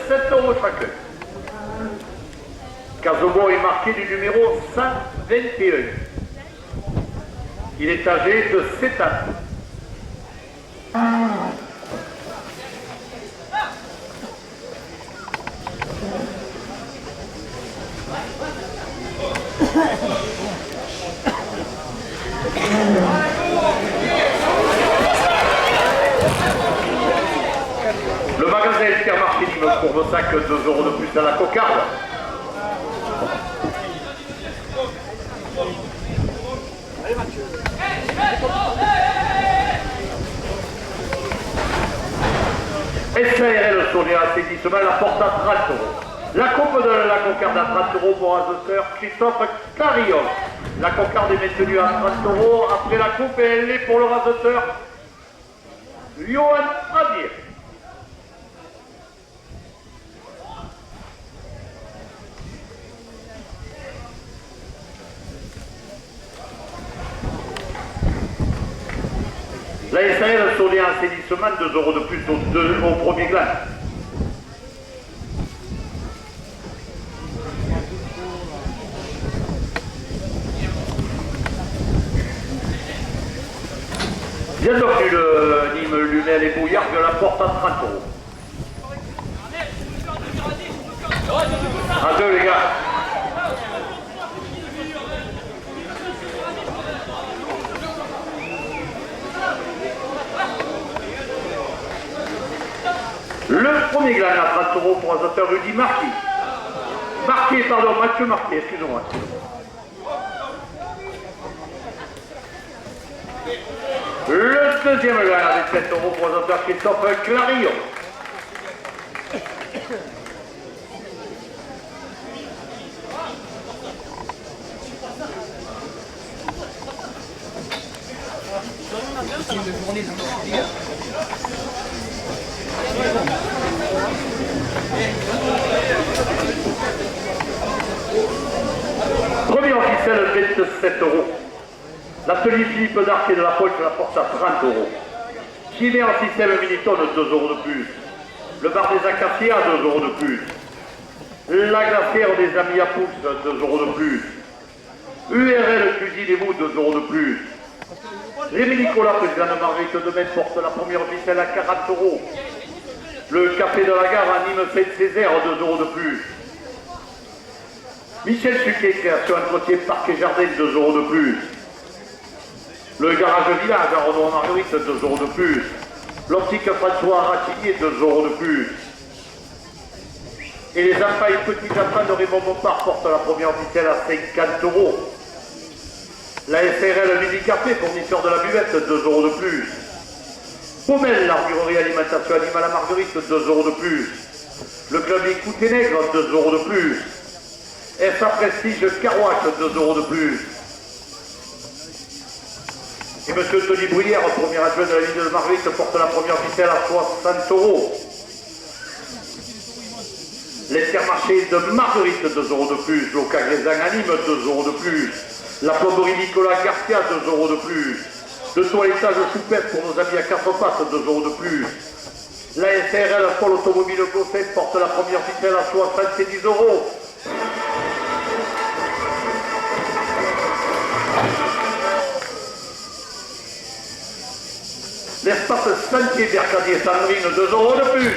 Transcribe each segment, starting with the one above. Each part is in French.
7 € chacun. Casobo est marqué du numéro 121. Il est âgé de 7 ans. Le magasin Intermarché Nîmes pour 5 2 € de plus à la cocarde. SARL Sonia assainissement la porte à 30 €. La coupe de la cocarde à 30 € pour Azoteur Christophe Carillon. La cocarde est maintenue à 30 € après la coupe et elle est pour le raseteur Johan Adir. La SARL Sonia assainissement 2 € de plus au premier gland. Bienvenue le Nîmes Lunel et Bouillard de la porte à 30 €. À deux les gars. Le premier gland à 30 € pour Azoteur Rudy Marquis. Mathieu Marquis, excusez-moi. Le deuxième gland avec 7 € pour Azoteur Christophe Clarillon. Premier officiel 27 €. L'atelier Philippe d'Arc et de la Poche la porte à 30 €. Chimé en système Miniton 2 € de plus. Le bar des Acacias 2 € de plus. La glacière des Amis à Pousse 2 € de plus. URL Cuisine et Mou 2 € de plus. Rémi Nicolas, président de Marguerite de Metz, porte la première officielle à 40 €. Le café de la gare à Nîmes Saint-Césaire 2 € de plus. Michel Suquet, création entretien parc et jardin 2 € de plus. Le garage village à Renaud Marguerite 2 € de plus. L'optique François Ratignier 2 € de plus. Et les enfants et petits enfants de Raymond Montpart portent la première officielle à 50 €. La SARL Midi Café, fournisseur de la buvette 2 € de plus. Pommel, l'armurerie alimentation animale à Marguerite 2 € de plus. Le club Écoute Nègre 2 € de plus. SA Prestige Carouac 2 € de plus. Et M. Tony Bruyère, premier adjoint de la ville de Marguerite, porte la première officielle à 60 €. L'Intermarché de Marguerite 2 € de plus. L'Ocagrézan à Nîmes 2 € de plus. La plomberie Nicolas Garcia 2 € de plus. Le toilettage choupette pour nos amis à 4 pattes 2 € de plus. La SARL Paul Automobile Gosset porte la première officielle à 70 €. L'espace Sentier Mercadier Sandrine 2 € de plus.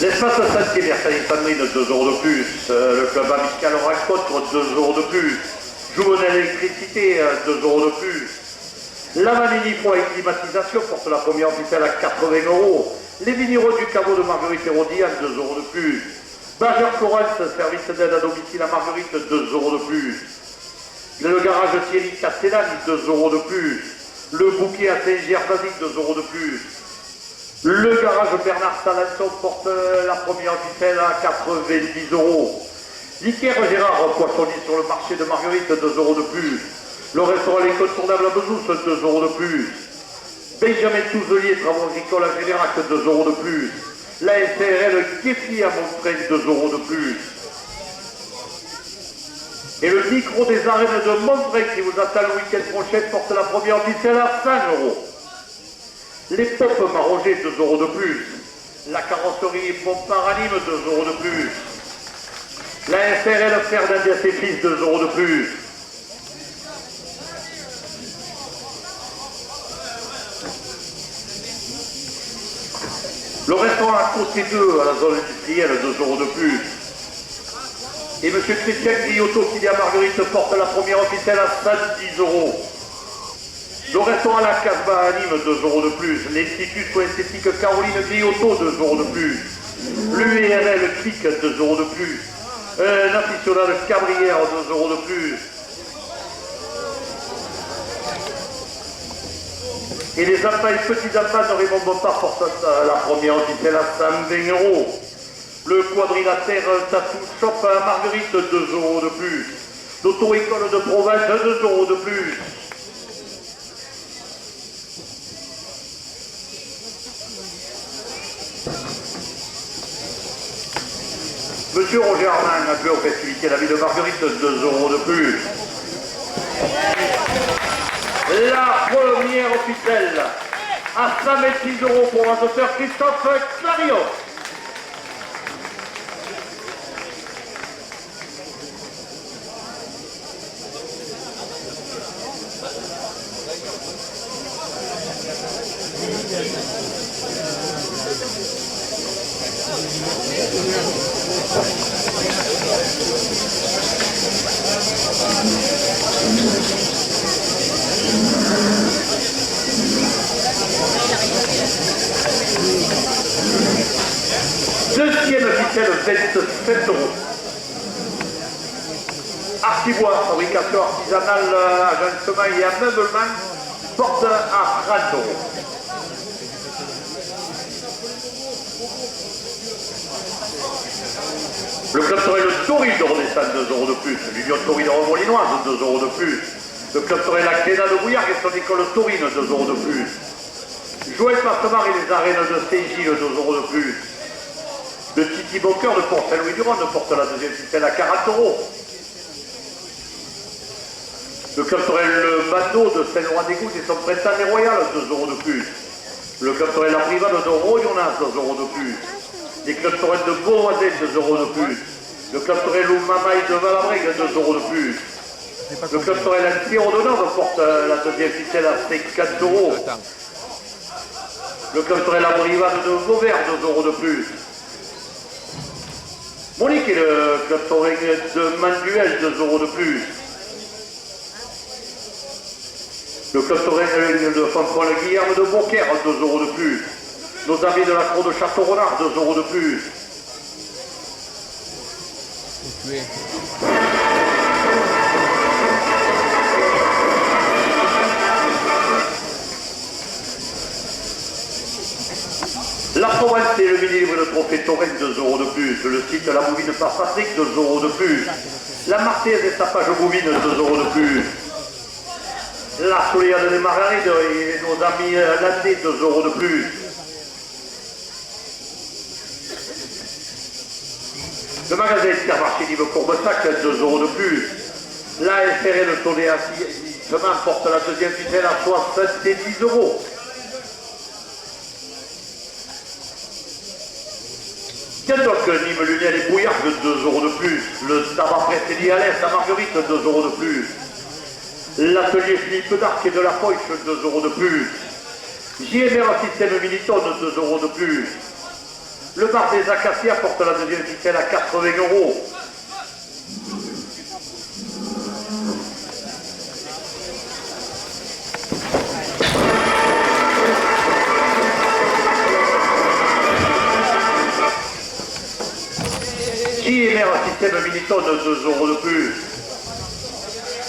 L'espace Sentier Mercadier Sandrine 2 € de plus. Le club amical Rencontre 2 € de plus. Jouvenel Électricité 2 € de plus. La Vanini pour la climatisation porte la première officielle à 80 €. Les minéraux du caveau de Marguerite Hérodian 2 € de plus. Bageur Florence, service d'aide à domicile à Marguerite 2 € de plus. Le garage Thierry Castellani 2 € de plus. Le bouquet à Saint-Gervasi 2 € de plus. Le garage Bernard Salanson porte la première officielle à 90 €. L'Iker Gérard poissonnier sur le marché de Marguerite 2 € de plus. Le restaurant L'Incontournable à Bezousse 2 € de plus. Benjamin Touzelier, travaux agricoles à Générac, 2 euros de plus. La SRL Kéfi à Montreuil, 2 euros de plus. Et le micro des arènes de Montreuil qui vous attend le week-end prochain porte la première ficelle à 5 euros. Les pompes Maroger, 2 euros de plus. La carrosserie pompe Paranime, 2 euros de plus. La SRL Ferdinand et ses fils, 2 euros de plus. Le restaurant à côté d'eux, à la zone industrielle, 2 euros de plus. Et M. Christian Guillotot, qui dit à Marguerite, porte la première officielle à 110 euros. Le restaurant à la Casbah à Nîmes, 2 euros de plus. L'Institut pour l'esthétique Caroline Guillotot, 2 euros de plus. L'URL Clic, 2 euros de plus. National Cabrière, 2 euros de plus. Et les enfants et petits enfants de Raymond Bompard portent la première officielle à 120 euros. Le quadrilatère Tattoo Shop à Marguerite, 2 euros de plus. L'auto-école de province, 2 euros de plus. Monsieur Roger Armand, adjoint aux festivités de la ville de Marguerite, 2 euros de plus. La première officielle à 126 euros pour l'auteur Christophe Clarion. Deuxième officielle, 27 euros. Artibois, fabrication artisanale, agencement et ameublement, porte à 30 euros. Le club Torel Taurine de redescend 2 euros de plus. L'Union Taurine Remolinoise, 2 euros de plus. Le club Torel La Cléna de Bouillard et son école Taurine, 2 euros de plus. Joël Massemar et les arènes de Saint-Gilles, 2 euros de plus. Le Titi Bocker de Port-Saint-Louis-du-Rhône porte la deuxième ficelle à 40 euros. Le club Torel Mano de Saint-Laurent-des-Gouttes et son Printemps Royal, 2 euros de plus. Le club Torel La Privade de Royonnas, 2 euros de plus. Les clubs Torel de Beauvoisin, 2 euros de plus. Le club Torel Mamaï de Valabrègue, 2 euros de plus. Le club Torel Antiro de Nord porte la deuxième ficelle à 50 euros. Le club Torel La Brivade de Vauvert, 2 euros de plus. Monique et le club Torel de Manuel, 2 euros de plus. Le club Torel de François-le-Guillerme de Beaucaire, 2 euros de plus. Nos amis de la cour de Château-Renard, 2 euros de plus. La Provence et le mini-livre de trophée Torrent, 2 euros de plus. Le site La Bouvine par Patrick, 2 euros de plus. La Marseillaise et sa page Bouvine, 2 euros de plus. La Soleillade des Margarides et nos amis landais, 2 euros de plus. Le magasin Intermarché Nive Courbesac, 2 euros de plus. La SRL Tonnet Assisement porte la deuxième ficelle à 70 euros. Tiens donc, Nîmes Lunel et Bouillard, 2 euros de plus. Le tabac presse et Lialès à Marguerite, 2 euros de plus. L'atelier Philippe d'Arc et de la Poche, 2 euros de plus. JMR Système Militon, 2 euros de plus. Le bar des Acacias porte la deuxième ficelle à 80 euros. JMR Système Militon, 2 euros de plus.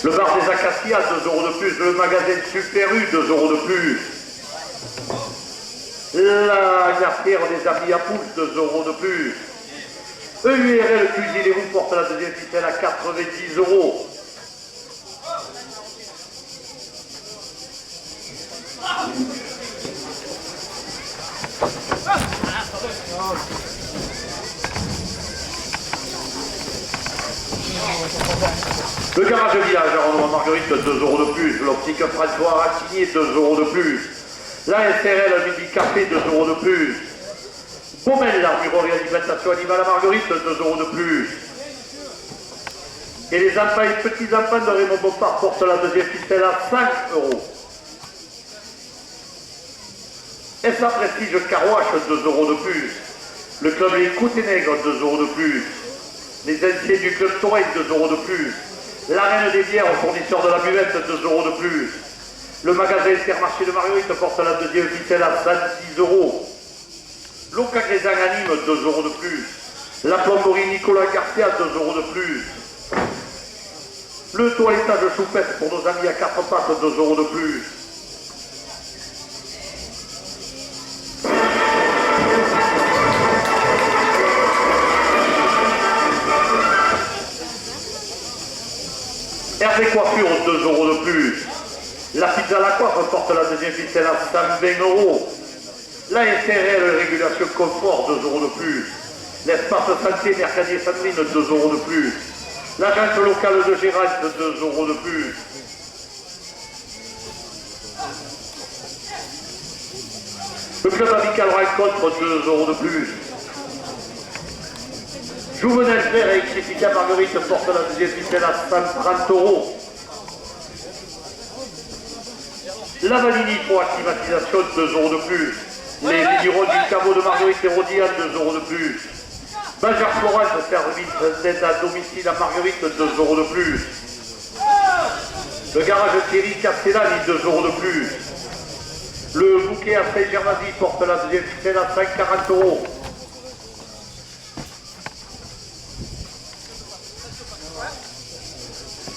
Le bar des Acacias, 2 euros de plus. Le magasin Super U, 2 euros de plus. La gartière des habits à pouce, 2 euros de plus. EURL Cuisine et vous porte la deuxième ficelle à 90 euros. Le garage village à Renaud Marguerite, 2 € de plus. L'optique François Racigny, 2 € de plus. La SRL Midi Café, 2 € de plus. Baumel, l'armurerie alimentation animale à Marguerite, 2 € de plus. Et les enfants et petits-enfants de Raymond Bompard portent la deuxième ficelle à 5 €. SA Prestige Carouache, 2 € de plus. Le club Les Côtés-Nègres, 2 € de plus. Les anciens du club Torrent, 2 € de plus. La Reine des Bières, fournisseur de la buvette, 2 € de plus. Le magasin Intermarché de Marguerite porte la deuxième ficelle à 110 €. L'Ocagrésan anime, 2 € de plus. La plomberie Nicolas Garcia, 2 € de plus. Le toilettage Choupette pour nos amis à 4 pattes, 2 € de plus. Hervé Coiffure, 2 € de plus. La pizza à la coiffe porte la deuxième ficelle à 120 €. La SRL Régulation Confort, 2 € de plus. L'espace santé Mercadier Sandrine, 2 € de plus. L'agence locale de Gérald, 2 € de plus. Le club amical Rencontre, 2 € de plus. Jouvenel Frère et Électricité à Marguerite porte la deuxième ficelle à 130 €. La Vanini pour acclimatisation, 2 € de plus. Les vignerons du caveau de Marguerite et Rodian, 2 € de plus. Bajar Florence, service d'aide à domicile à Marguerite, 2 € de plus. Le garage Thierry Castellani, 2 € de plus. Le bouquet à Saint-Gervasy porte la deuxième ficelle à 140 €.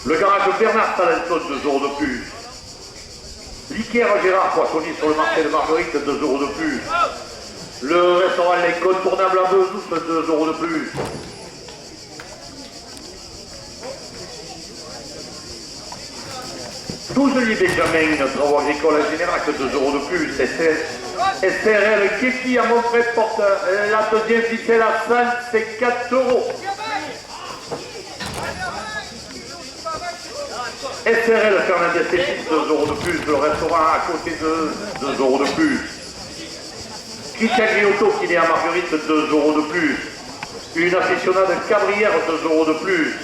Le garage Bernard Talento, 2 € de plus. L'Iker Gérard Poissonnier sur le marché de Marguerite, 2 € de plus. Le restaurant L'Incontournable à Beuzousse, 2 € de plus. Touzelier Benjamin, travaux agricoles à Générac, 2 € de plus. SRL Képi à Montfray porte la deuxième ficelle à 154 €. SRL Fernandez Tétis, 2 € de plus. Le restaurant à côté de 2 € de plus. Christian Griotto qui est à Marguerite, 2 € de plus. Une aficionade Cabrière, 2 € de plus.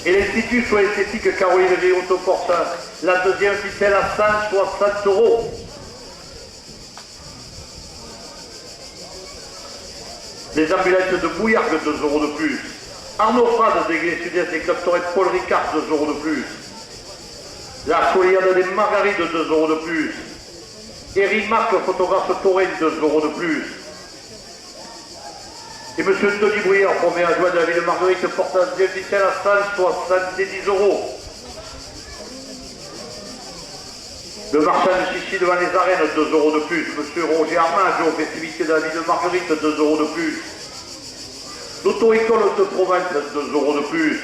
Et l'Institut Soins Esthétiques Caroline Griotto porte la deuxième ficelle à 160 €. Les ambulances de Bouillargues, 2 € de plus. Arnaud Frade, des Sud-Est et Club Torrent Paul Ricard, 2 € de plus. La Choliade des Margarides, 2 € de plus. Eric Marc, photographe Torrent, 2 € de plus. Et M. Tony Brouillard, premier adjoint de la ville de Marguerite, porte la deuxième ficelle à 170 €. Le marchand de chichi devant les arènes, 2 € de plus. M. Roger Armand, aux festivités de la ville de Marguerite, 2 € de plus. L'auto-école de Provence, 2 € de plus.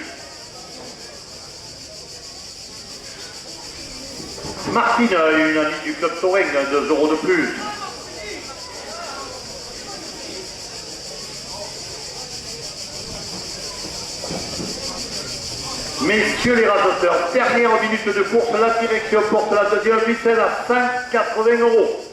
Martine, une amie du club Torrent, 2 € de plus. Messieurs les raseteurs, dernière minute de course, la direction porte la deuxième ficelle à 180 €.